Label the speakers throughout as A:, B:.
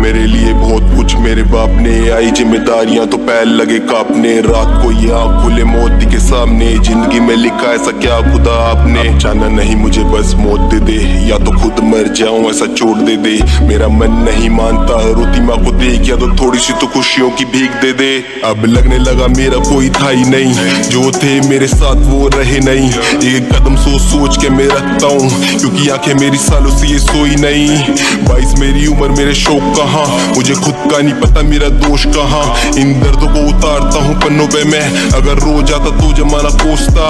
A: मेरे लिए बहुत कुछ मेरे बाप ने, आई जिम्मेदारियां तो पैर लगे कांपने। रात को ये आँख खुले मोती के सामने, जिंदगी में लिखा ऐसा क्या खुदा आपने। जाना नहीं मुझे बस मौत दे दे, या तो खुद मर जाऊं ऐसा छोड़ दे दे। मेरा मन नहीं मानता रोती माँ को देख, या तो थोड़ी सी तो खुशियों की भीख दे दे। अब लगने लगा मेरा कोई था ही नहीं, जो थे मेरे साथ वो रहे नहीं। एक कदम सोच सोच के मैं रखता हूँ, क्योंकि आंखें मेरी सालों से ये सोई नहीं। 22 मेरी उम्र मेरे शौक कहाँ, मुझे खुद का नहीं पता मेरा दोष कहाँ। इन दर्दों को उतारता हूँ पन्नों पे मैं, अगर रो जाता तो जमाना कोसता।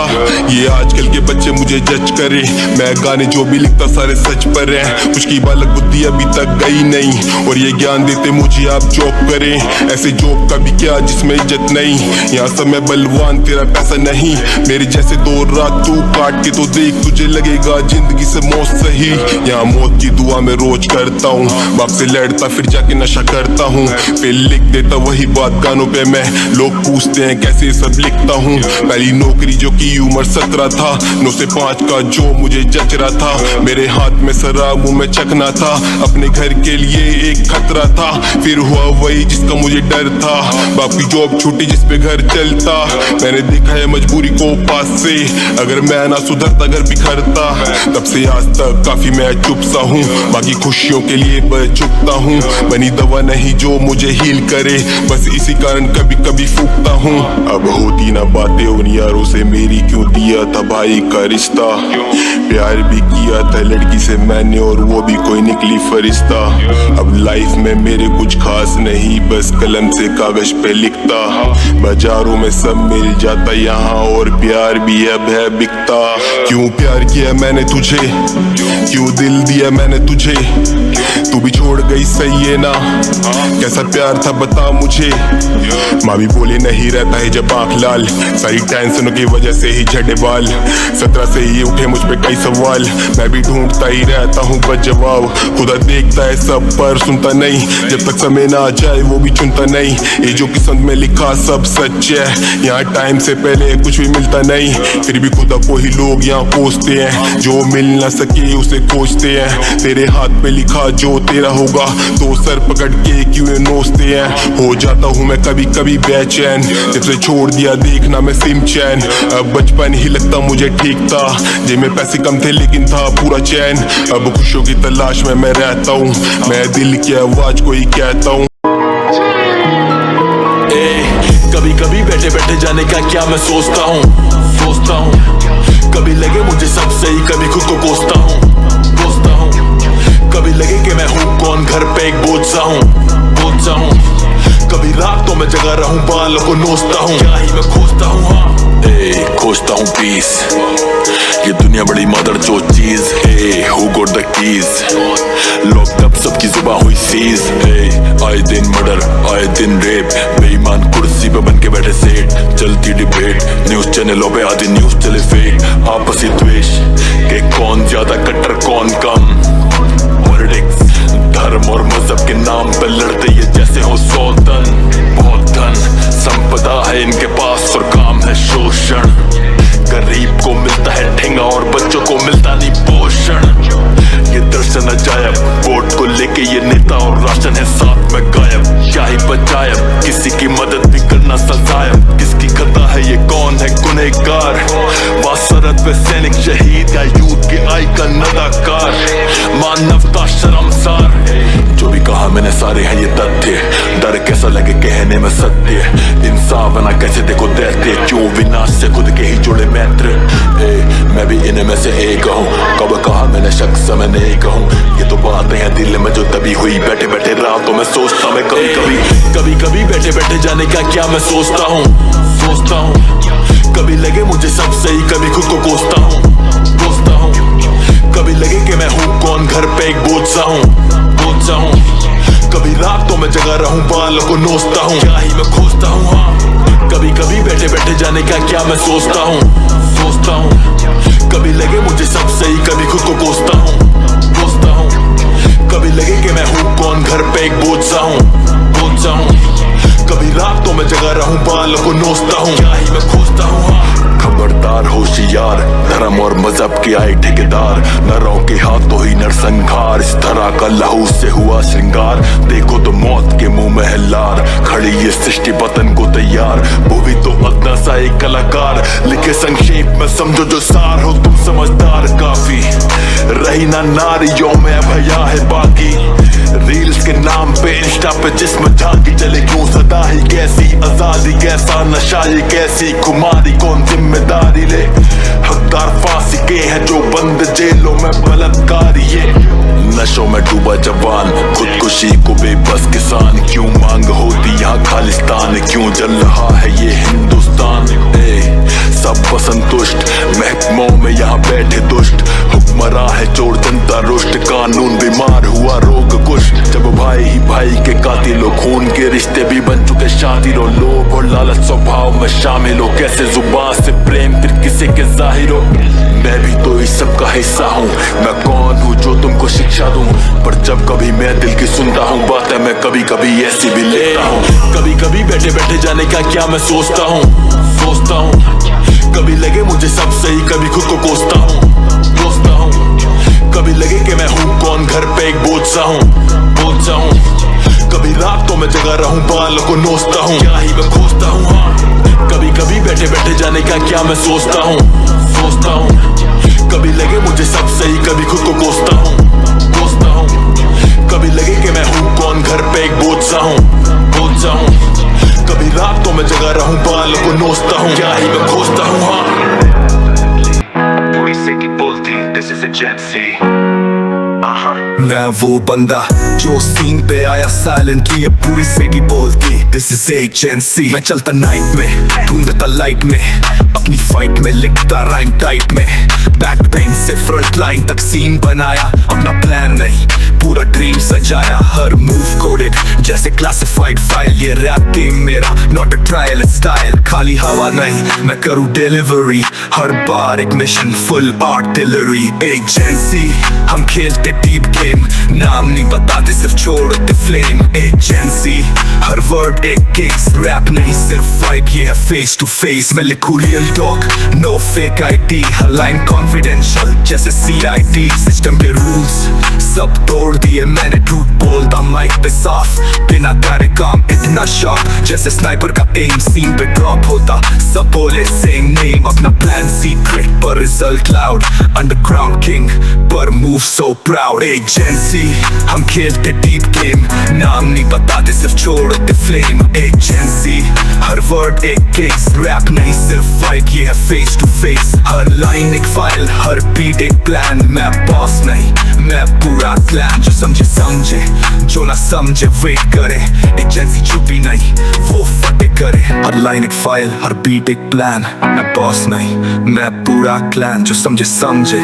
A: ये आजकल के बच्चे मुझे जज करे, मैं गाने जो भी लिखता सारे सच पर हैं। कुछ की बालक बुद्धि अभी तक गई नहीं, और ये ज्ञान देते मुझे आप जॉब करें। ऐसे जॉब का भी क्या जिसमें इज्जत नहीं, यहाँ सब मैं बलवान तेरा पैसा नहीं। मेरे जैसे दो रात तू काट के तो देख, तुझे लगेगा जिंदगी से मौत सही। यहाँ मौत की दुआ मैं रोज करता हूँ, बाप से लड़ता फिर जाके नशा करता हूँ, फिर लिख देता वही बात गानों पे मैं। लोग पूछते हैं कैसे सब लिखता हूँ, पहली नौकरी जो की उम्र 17 था, 9 से 5 का जो मुझे जच रहा था। मेरे हाथ में शराब मुंह में चखना था, अपने घर के लिए एक खतरा था। फिर हुआ वही जिसका मुझे डर था, बाप की जॉब छूटी जिस पे घर चलता। मैंने देखा है मजबूरी को पास से, अगर मैं ना सुधरता घर बिखरता। तब से आज तक काफी मैं चुप सा हूँ, बाकी खुशियों के लिए बस झुकता हूँ। बनी दवा नहीं जो मुझे हील करे, बस इसी कारण कभी कभी फूकता हूँ। अब होती ना बातें उन यारों से मेरी, क्यों दिया था भाई का रिश्ता। प्यार भी किया था लड़की से मैंने, और वो भी कोई निकली फरिश्ता। अब लाइफ में मेरे कुछ खास नहीं, बस कलम से कागज पे लिखता। बाजारों में सब मिल जाता यहाँ, और प्यार भी अब है बिकता। क्यों प्यार किया मैंने तुझे, क्यों दिल दिया मैंने तुझे, तू भी छोड़ गई सही है ना। कैसा प्यार था बता मुझे, माँ भी बोले नहीं रहता है जब आँख लाल। सारी टेंशनों की वजह से ही झड़े बाल, 17 से ही उठे मुझ पे कई सवाल। मैं भी ढूंढता ही रहता हूँ बस जवाब, खुदा देखता है सब पर सुनता नहीं। जब तक समय ना आ जाए वो भी चुनता नहीं, ये जो किस्मत में लिखा सब सच है। यहाँ टाइम से पहले कुछ भी मिलता नहीं, फिर भी खुदा को ही लोग यहाँ कोसते हैं। जो मिल ना सके उसे खोजते हैं, तेरे हाथ पे लिखा जो तेरा होगा, तो सर पकड़ के क्यों नोचते हैं। हो जाता हूँ मैं कभी कभी बेचैन, जब से छोड़ दिया देखना मैं सिम चैन। अब बचपन ही लगता मुझे ठीक था, जेब में पैसे कम थे लेकिन था पूरा चैन। अब खुशियों की तलाश में मैं रहता हूँ, मैं दिल की आवाज को ही कहता हूँ।
B: कभी कभी बैठे बैठे जाने का क्या मैं सोचता हूँ। कभी लगे मुझे सब सही, कभी खुद को कोसता हूँ। कभी लगे कि मैं हूँ कौन, घर पे एक बोझ सा हूँ। कभी रातों में जगा रहूं, बालों को नोचता हूँ, क्या ही मैं खोजता हूँ। हाँ खोजता हूँ पीस, ये दुनिया बड़ी मदर जो चीज। Who got the keys, locked up सबकी जुबान हुई सीज। आए दिन मर्डर आए दिन रेप, बेईमान कुर्सी पे बन के बैठे सेठ। चलती डिबेट न्यूज चैनलों पे, आधी न्यूज चले फेक। आपसी द्वेष के कौन ज्यादा कट्टर कौन कम, पॉलिटिक्स धर्म और मजहब के नाम पे लड़ते ये जैसे हो 100 धन। बहुत धन संपदा है इनके पास और काम है शोषण। गरीब को मिलता है ठेंगा और बच्चों को मिलता नहीं पोषण। ये दर्शन अजायब, वोट को लेके ये नेता और राशन है साथ में गायब। क्या ही बचायब, किसी की मदद भी करना सजायब। किसकी खता है ये, कौन है गुनहगार, सरहद पे सैनिक शहीद या यूथ के आइकन अदाकार। मानवता शर्मसार, जो भी कहा मैंने सारे हैं ये तथ्य। डर कैसा लगे कहने में सत्य, इंसाफ ना कैसे देखो दैत्य। क्यों विनाश से खुद के ही जुड़े मैत्र, मैं भी इनमें से एक हूँ। कब कहा मैंने शख्स मैं नहीं कहूँ, ये तो बातें हैं दिल में जो दबी हुई। बैठे बैठे रातों में सोचता मैं कभी कभी बैठे बैठे जाने का क्या मैं सोचता हूँ। कभी लगे मुझे सब सही, कभी खुद को कोसता हूँ। कभी लगे कि मैं हूँ कौन, घर पे एक बोझ सा हूँ। कभी रातों में जगा रहूं, बालों को नोचता हूँ, क्या ही मैं खोजता हूँ। हाँ कभी कभी बैठे बैठे जाने का क्या मैं सोचता हूँ। कभी लगे मुझे सब सही, कभी खुद को कोसता हूँ। कभी लगे कि मैं हूँ कौन, घर पे एक बोझ सा हूँ। कभी रातों में जगा रहूं, बालों को नोचता हूँ, क्या ही मैं खोजता हूँ। हाँ खबरदार होशियार, धर्म और मजहब के आए ठेकेदार, नरों के हाथों ही नरसंहार, इस तरह का लहू से हुआ श्रृंगार। देखो तो मौत के मुंह में है लार, खड़ी ये सृष्टि पतन को तैयार। वो भी तो अदना सा एक कलाकार, लिखे संक्षेप में समझो जो सार, हो तुम समझदार काफी। रही ना नारियों में अब हया है बाकी, रील्स के नाम पे इंस्टा पे जिस्म झांकी चले क्यों सदा ही कैसी आजादी, कैसा नशा ये कैसी खुमारी, कौन जिम्मेदारी ले। हकदार फांसी के हैं जो बंद जेलों में बलात्कारी, ये नशों में डूबा जवान, खुदकुशी को बेबस किसान। क्यों मांग होती यहाँ खालिस्तान, क्यों जल रहा है ये हिंदुस्तान। सब असंतुष्ट महकमों में यहाँ बैठे दुष्ट, हुक्मरां है चोर जनता रुष्ट, कानून बीमार हुआ रोग कुष्ठ। जब भाई ही भाई के कातिल हो, खून के रिश्ते भी बन चुके शातिर हो, लोभ और लालच स्वभाव में शामिल हो, कैसे जुबान से प्रेम फिर किसी के जाहिर हो। मैं भी तो इस सब का हिस्सा हूँ, मैं कौन हूँ जो तुमको शिक्षा दूं, पर जब कभी मैं दिल की सुनता हूँ बातें मैं कभी कभी ऐसी भी लेता हूँ। कभी कभी बैठे बैठे जाने का क्या मैं सोचता हूँ, कभी लगे मुझे सब सही, कभी खुद को कोसता हूँ। कभी लगे कि मैं हूँ कौन, घर पे एक बोझ सा हूँ। कभी रातों में जगा रहूं, बालों को नोचता हूँ, क्या ही मैं खोजता हूँ। हाँ, कभी कभी बैठे बैठे जाने का क्या मैं सोचता हूँ। कभी लगे मुझे सब सही, कभी खुद को कोसता हूँ। कभी लगे कि मैं हूँ कौन, घर पे एक बोझ सा हूँ। कभी रातों में जगा रहूं, बालों को नोचता हूँ, क्या ही मैं खोजता हूँ। हाँ, This is a Gen Z.
C: मैं वो बंदा जो सीन पे आया साइलेंटली, अब पूरी सिटी बोलती This is a Gen Z। मैं चलता नाइट में, ढूंढता लाइट में, अपनी फाइट में लिखता राइम टाइप में, बैक पेन से फ्रंट लाइन तक सीन बनाया, अपना प्लान नहीं पूरा ड्रीम सजाया, हर मूव कोडेड जैसे क्लासिफाइड फाइल। ये रैप गेम मेरा नॉट अ ट्रायल स्टाइल, खाली हवा नहीं मैं करूँ डिलीवरी, हर बार एक मिशन फुल आर्टिलरी। एक Gen Z हम खेलते डीप गेम, नाम नहीं बताते सिर्फ छोड़ते फ्लेम। एक Gen Z हर वर्ड एक केस, रैप नहीं सिर्फ फाइट, ये है फेस टू फेस। मैं लिखूं real talk no fake it, हर लाइन कॉन्फिडेंशियल जैसे CID। सिस्टम के रूल्स सब तोड़ दिए मैंने, झूठ बोलता माइक पे साफ, बिना करे काम इतना शार्प जैसे स्नाइपर का एम। सीन पे ड्रॉप होता सब बोले सेम नेम, अपना प्लान सीक्रेट पर रिजल्ट लाउड, अंडरग्राउंड किंग पर मूव सो प्राउड। एक Gen Z हम खेलते डीप गेम, नाम नहीं बताते सिर्फ छोड़ते फ्लेम। एक Gen Z हर वर्ड एक केस, रैप नहीं सिर्फ फाइट, ये है फेस टू फेस। हर लाइन एक फाइल, हर बीट एक प्लान, मैं बॉस नहीं मैं पूरा क्लैन। जो समझे समझे, जो ना समझे वेट करे, एक Gen Z चुपी नहीं वो फटे करे। हर लाइन एक फाइल, हर बीट एक प्लान, मैं बॉस नहीं मैं पूरा क्लैन। जो समझे समझे,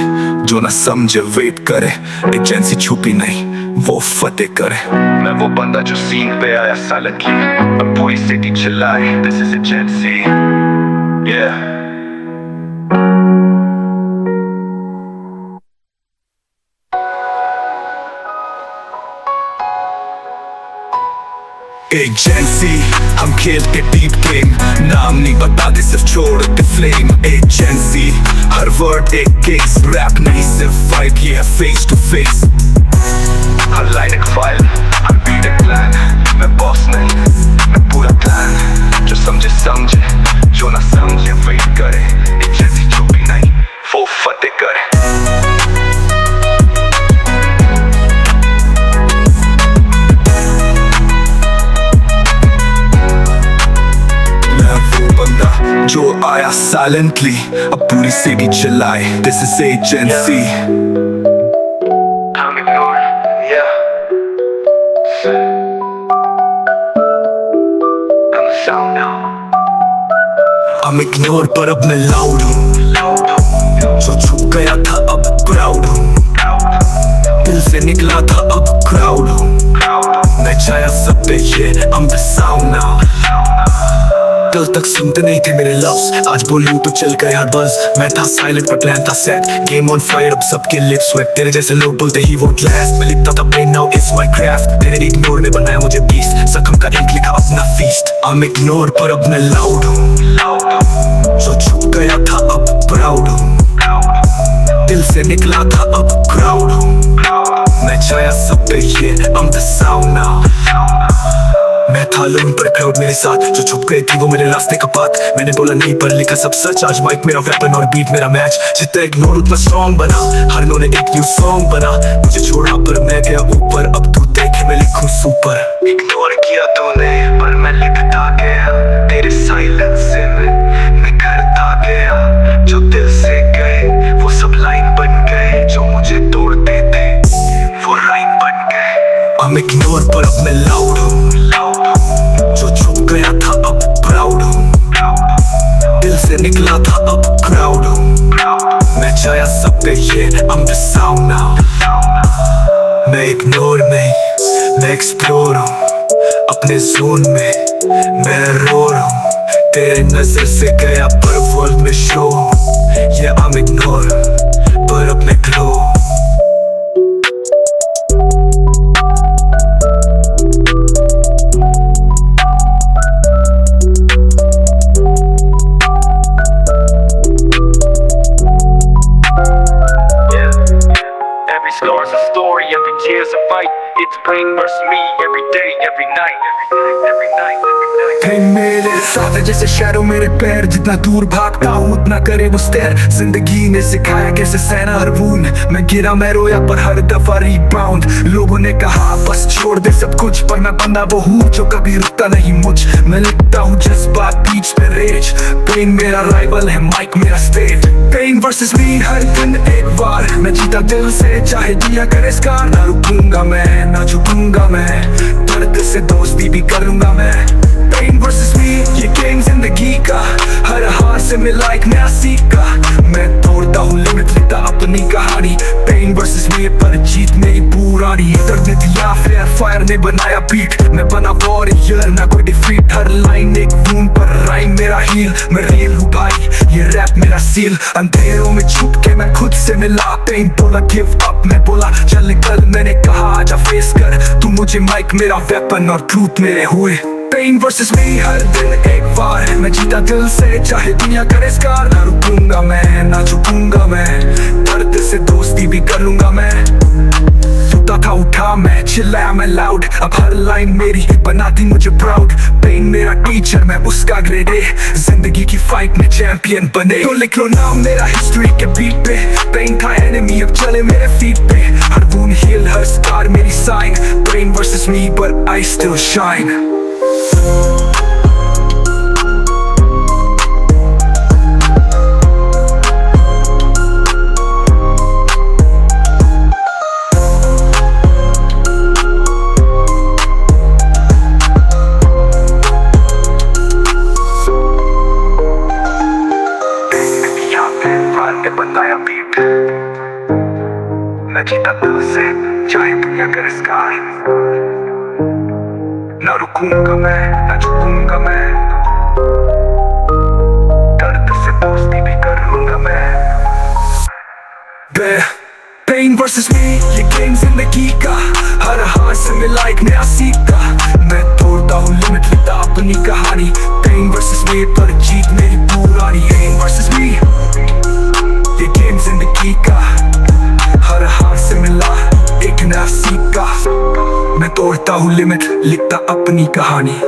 C: जो ना समझे वेट करे, एक Gen Z छुपी नहीं वो फतेह करे। मैं वो बंदा जो सीन पे आया साइलेंटली, अब पूरी सिटी चिल्लाए This is a Gen Z, yeah। एक Gen Z हम खेलते डीप गेम, नाम नहीं बताते सिर्फ छोड़ते फ्लेम। एक Gen Z हर वर्ड एक केस, रैप नहीं सिर्फ फाइट, ये है फेस टू फेस। हर लाइन एक फाइल, हर बीट एक प्लान, मैं बॉस नहीं मैं पूरा प्लान। जो समझे समझे, जो ना समझे वेट करे, एक Gen Z चुपी नहीं वो फतेह करे। जो आया साइलेंटली, अब पूरी सिटी चिल्लाए This is a Gen Z। I'm ignored, yeah। I'm a sound now। I'm ignored पर अब मैं loud हूँ, जो छुप गया था अब proud हूँ, दिल से निकला था अब crowd हूँ, मैं छाया सब पे ये I'm the sound now। कल तक सुनते नहीं थे मेरे लफ्ज, आज बोलूं तो चल गया हर बज़। मैं था साइलेंट पर प्लान था सेट, गेम ऑन फायर अब सबके लिप्स वेट। तेरे जैसे लोग बोलते ही वो लास्ट, मैं लिखता था brain now it's my craft. तेरे इग्नोर ने बनाया मुझे बीस्ट, जख्म का इंक लिखा अपना फीस्ट। I'm ignore पर अब मैं loud हूँ, जो छुप गया था अब proud हूँ, दिल से निकला था अब crowd हूँ, मैं छाया सब पे ये I'm the sound now। मैं था लोन पर क्राउड मेरे साथ, जो छुप गई थी वो मेरे रास्ते का पाथ। मैंने बोला नहीं पर लिखा सब सच, आज माइक मेरा वेपन और बीट मेरा मैच। जितना इग्नोर उतना स्ट्रॉन्ग बना, हर नो ने एक न्यू सॉन्ग बना। मुझे छोड़ा पर मैं गया ऊपर, अब तू देखे मैं लिखूं सुपर। इग्नोर किया तूने पर मैं लिखता गया, तेरे साइलेंस से मैं करता गया। जो दिल से गए वो सब लाइन बन गए, जो मुझे तोड़ते थे वो राइम बन गए। I'm ignore पर अब मैं loud हूँ, जो छुप गया था अब proud हूँ, दिल से निकला था अब crowd हूँ, मैं छाया सब पे ये I'm the sound now। मैं ignore में मैं explore हूँ, अपने zone में मैं रो रहा हूँ। तेरे नजर से गया पर वर्ल्ड में शो हूँ, ये I'm ignore पर अब मैं glow।
D: Scar's a story, every tear's a fight. It's pain versus me, every day, every night, every night।
C: Pain मेरे साथ है जैसे शैडो मेरे पैर, जितना दूर भागता हूँ उतना करे वो स्टेयर। जिंदगी ने सिखाया कैसे सहना हर वून, मैं गिरा मैं रोया पर हर दफा रीबाउंड। लोगों ने कहा बस छोड़ दे सब कुछ, पर मैं बंदा वो हूँ जो कभी रुकता नहीं मुझ। मैं लिखता हूँ जज्बात बीच पे रेज, पेन मेरा राइवल है माइक मेरा स्टेज। पेन वर्सेस मी हर दिन एक बार, मैं जीता दिल से चाहे दिया करे स्कार। ना रुकूंगा मैं ना झुकूंगा मैं, दर्द से दोस्ती भी करूंगा मैं। पेन वर्सेस मी ये गेम जिंदगी का, हर हार से मिला एक नया सीखा। मैं तोड़ता हूँ लिमिट लिखता अपनी कहानी, पेन वर्सेस मी पर जीत मेरी पुरानी। दर्द ने दिया फेयर फायर ने बनाया बीट, मैं बना वॉरियर ना कोई डिफीट। हर लाइन एक वूंड पर राइम मेरा हील, मैं रियल हूँ भाई ये रैप मेरा सील। अंधेरों में छुप के मैं खुद से मिला, पेन बोला गिव अप मैं बोला चल निकल। मैंने कहा आजा फेस कर तू मुझे, माइक मेरा वेपन और ट्रूथ मेरे हुए। पेन वर्सेस मी हर दिन एक बार, मैं जीता दिल से चाहे दुनिया करे स्कार। ना रुकूंगा मैं ना झुकूंगा मैं, दर्द से दोस्ती भी कर लूंगा मैं। टूटा था उठा मैं चिल्लाया मैं लाउड, अब हर लाइन मेरी बनाती मुझे प्राउड। पेन मेरा टीचर मैं उसका ग्रेड ए, जिंदगी की फाइट में चैंपियन बने। तो लिख लो नाम मेरा हिस्ट्री के बीट पे, पेन था एनिमी अब चले मेरे फीट पे। हर वूंड हील हर स्कार मेरी sign, pain versus me but I still shine। बताया बीट, मैं जीता दिल से चाहे दुनिया करे स्कार। ना रुकूंगा मैं ना झुकूंगा मैं, दर्द से दोस्ती भी कर लूंगा मैं। पेन वर्सेस मी ये गेम जिंदगी का, हर हार से मिला एक नया सीखा। मैं तोड़ता हूँ लिमिट लिखता अपनी कहानी, पेन वर्सेस मी पर जीत मेरी पुरानी। पेन वर्सेस मी ये गेम जिंदगी का, हर हार से मिला एक नया सीखा। मैं तोड़ता हूँ लिमिट लिखता अपनी कहानी।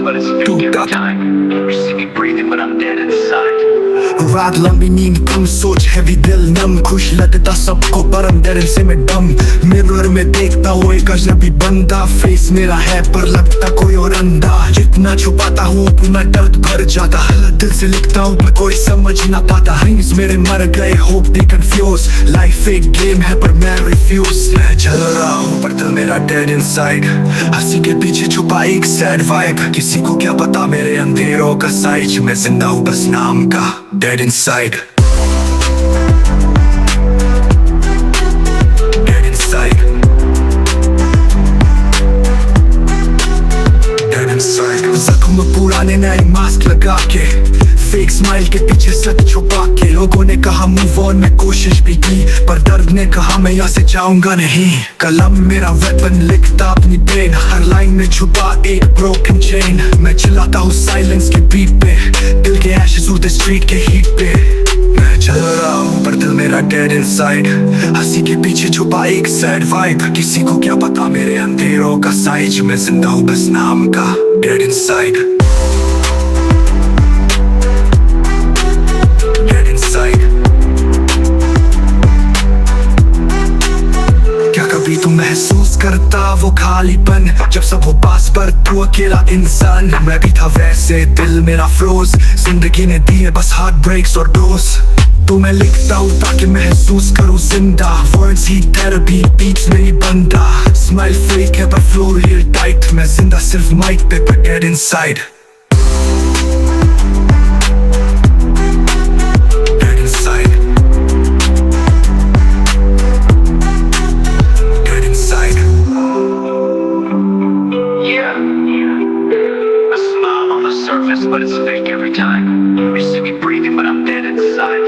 D: But it's figuring time. Receiving breathing but I'm dead inside.
C: रात लंबी नींद कम सोच हैवी दिल नम, खुश लगता सबको पर अंदर से मैं दम। मिरर में देखता हूँ एक अजनबी बंदा, फेस मेरा है पर लगता कोई और अंधा। जितना छुपाता हूँ उतना दर्द भर जाता, दिल से लिखता हूँ पर कोई समझ ना पाता। रिंग्स मेरे मर गए होप दे कंफ्यूज, लाइफ एक गेम है पर मैं रिफ्यूज। मैं चल रहा हूँ पर दिल मेरा डेड इनसाइड, हंसी के पीछे छुपा एक सैड वाइब। किसी को क्या पता मेरे अंधेरों का साइज, मैं जिंदा हूँ बस नाम का dead inside। Dead inside। Dead inside। जख्म पुराने नए मास्क लगा के, फेक स्माइल के पीछे सच छुपा के लोगों ने कहा मूव ऑन, मैं कोशिश भी की पर दर्द ने कहा मैं यहाँ से जाऊंगा नहीं। कलम मेरा वेपन, लिखता अपनी ब्रेन, हर लाइन में छुपा एक ब्रोकन चेन। मैं चिल्लाता हूँ साइलेंस के बीट पे, दिल के एशेस उड़ते स्ट्रीट के हीट पे। मैं चल रहा हूँ पर दिल मेरा डेड इनसाइड, हंसी के पीछे छुपा एक सैड वाइब। किसी को क्या पता मेरे अंधेरों का साइज, मैं जिंदा हूँ बस नाम का डेड इनसाइड। Dead inside. क्या कभी तू महसूस करता वो खालीपन जब सब हो पास पर तू अकेला इंसान? मैं भी था वैसे, दिल मेरा फ्रोज, जिंदगी ने दिए बस हार्ट ब्रेक्स और डोज। तो मैं लिखता हूँ ताकि महसूस करूँ जिंदा, वर्ड्स ही थेरेपी, बीट्स मेरी बंदा। स्माइल फेक है पर फ्लो रियल टाइट, मैं जिंदा सिर्फ माइक पे पर dead inside. Dead inside. Dead inside.
D: Yeah. A smile on the surface, but it's fake every time. You see me breathing, but I'm dead inside.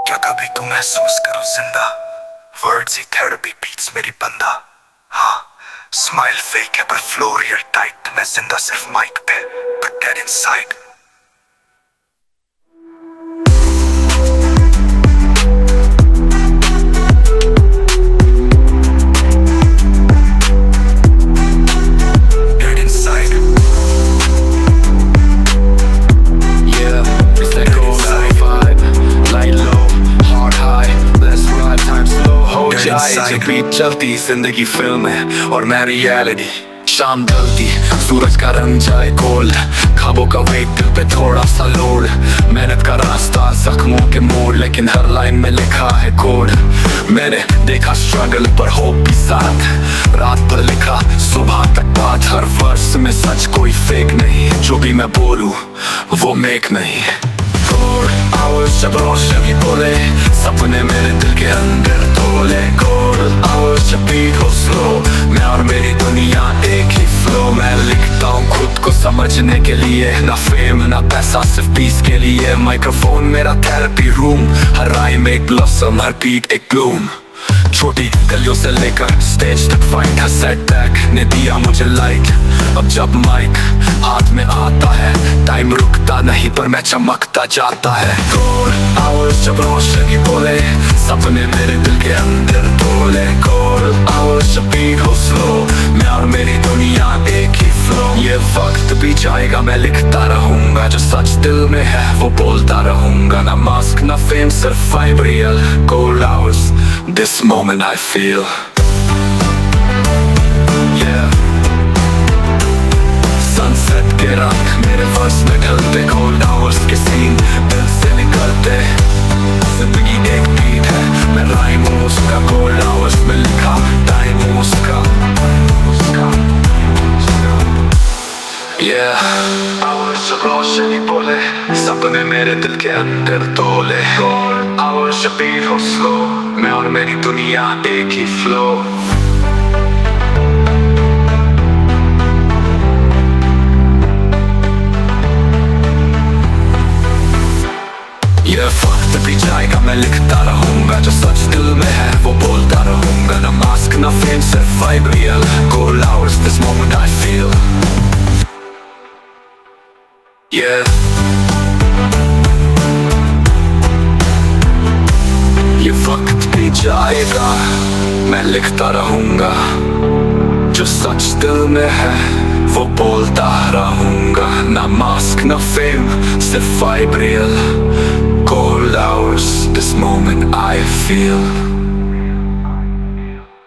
C: क्या कभी तू महसूस करो जिंदा, वर्ड्स ही थेरेपी, बीट्स मेरी बंदा। हाँ, स्माइल फेक है पर फ्लो रियल टाइट, मैं जिंदा सिर्फ माइक पे पर डेड इनसाइड। बीट चलती जिंदगी फिल्म है और मैं रियलिटी। शाम ढलती, सूरज का रंग जाए गोल्ड, ख्वाबों का वेट दिल पे थोड़ा सा लोड। मेहनत का रास्ता जख्मों के मोड़, लेकिन हर लाइन में लिखा है कोड। मैंने देखा स्ट्रगल पर होप भी साथ, रात भर लिखा सुबह तक बात। हर वर्स में सच कोई फेक नहीं, जो भी मैं बोलूं वो मेक नहीं। कोड आवाज जब रोशनी बोले, सपने मेरे दिल के अंदर तोले। कोड आवाज जब बीट हो स्लो, मैं और मेरी दुनिया एक ही फ्लो। मैं लिखता हूँ खुद को समझने के लिए, ना फेम ना पैसा सिर्फ पीस के लिए। माइक्रोफोन मेरा थेरेपी रूम, हर राइम एक ब्लॉसम, हर बीट एक ब्लूम। छोटी गलियों से लेकर स्टेज तक फाइट, हर सेटबैक ने दिया मुझे लाइट। अब जब माइक हाथ में आता है, टाइम रुकता नहीं पर मैं चमकता जाता है। कोड आवाज जब रोशनी बोले, सपने मेरे दिल के अंदर तोले। कोड आवाज जब बीट हो स्लो, मैं और मेरी दुनिया एक ही फ्लो। ये वक्त भी जाएगा, मैं लिखता रहूंगा, जो सच दिल में है वो बोलता रहूंगा। ना मास्क ना फेम, सिर्फ vibe real. Cold hours, this moment I feel. Yeah. Sunset के रंग मेरे वर्स में ढलते, cold hours के सीन दिल से निकलते। जिंदगी एक बीट है, मैं राइम हूँ उसका। cold hours में लिखा टाइम हूँ उसका। Yeah. Hours जब रोशनी बोले, सपने मेरे दिल के अंदर तोले। cold hours जब बीट हो slow, मैं और मेरी दुनिया एक ही फ्लो। ये वक्त भी जाएगा, मैं लिखता रहूंगा, जो सच दिल में है वो बोलता रहूंगा। ना मास्क ना फेम, सिर्फ vibe real. Cold hours, this moment I feel. Yeah. ये वक्त भी जाएगा, मैं लिखता रहूंगा, जो सच दिल में है वो बोलता रहूंगा। ना मास्क ना फेम, सिर्फ vibe real. Cold hours, this moment I feel.